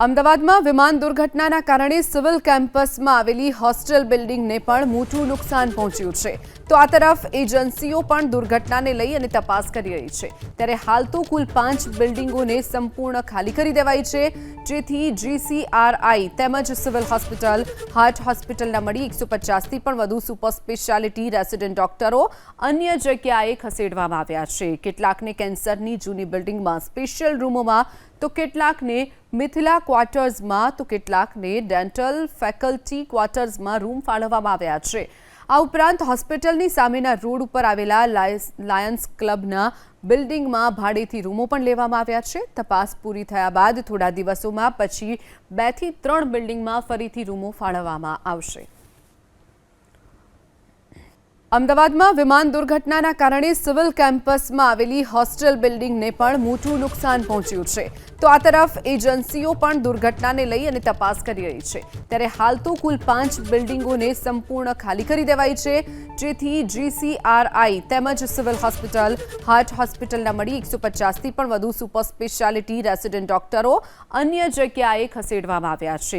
અમદાવાદમાં વિમાન દુર્ઘટનાના કારણે સિવિલ કેમ્પસમાં આવેલી હોસ્ટેલ બિલ્ડિંગને પણ મોટું નુકસાન પહોંચ્યું છે તો આ તરફ એજન્સીઓ પણ દુર્ઘટનાને લઈ અને તપાસ કરી રહી છે ત્યારે હાલ તો કુલ 5 બિલ્ડિંગોને સંપૂર્ણ ખાલી કરી દેવાઈ છે જેથી જીસીઆરઆઈ તેમજ સિવિલ હોસ્પિટલ હાર્ટ હોસ્પિટલના મળી 150 થી પણ વધુ સુપર સ્પેશિયાલિટી રેસિડેન્ટ ડોક્ટરો અન્ય જગ્યાએ ખસેડવામાં આવ્યા છે કેટલાકને કેન્સરની જૂની બિલ્ડિંગમાં સ્પેશિયલ રૂમોમાં તો કેટલાકને મિથિલા ક્વાર્ટર્સમાં તો કેટલાકને ડેન્ટલ ફેકલ્ટી ક્વાર્ટર્સમાં રૂમ ફાળવવામાં આવ્યા છે આ ઉપરાંત હોસ્પિટલની સામેના રોડ ઉપર આવેલા લાયન્સ ક્લબના બિલ્ડિંગમાં ભાડેથી રૂમો પણ લેવામાં આવ્યા છે તપાસ પૂરી થયા બાદ થોડા દિવસોમાં પછી 2 થી 3 બિલ્ડિંગમાં ફરીથી રૂમો ફાળવવામાં આવશે અમદાવાદમાં વિમાન દુર્ઘટનાના કારણે સિવિલ કેમ્પસમાં આવેલી હોસ્ટેલ બિલ્ડિંગને પણ મોટું નુકસાન પહોંચ્યું છે તો આ તરફ એજન્સીઓ પણ દુર્ઘટનાને લઈ અને તપાસ કરી રહી છે ત્યારે હાલ તો કુલ 5 બિલ્ડિંગોને સંપૂર્ણ ખાલી કરી દેવાઈ છે જેથી જીસીઆરઆઈ તેમજ સિવિલ હોસ્પિટલ હાર્ટ હોસ્પિટલના મળી 150 થી પણ વધુ સુપર સ્પેશિયાલિટી રેસિડેન્ટ ડોક્ટરો અન્ય જગ્યાએ ખસેડવામાં આવ્યા છે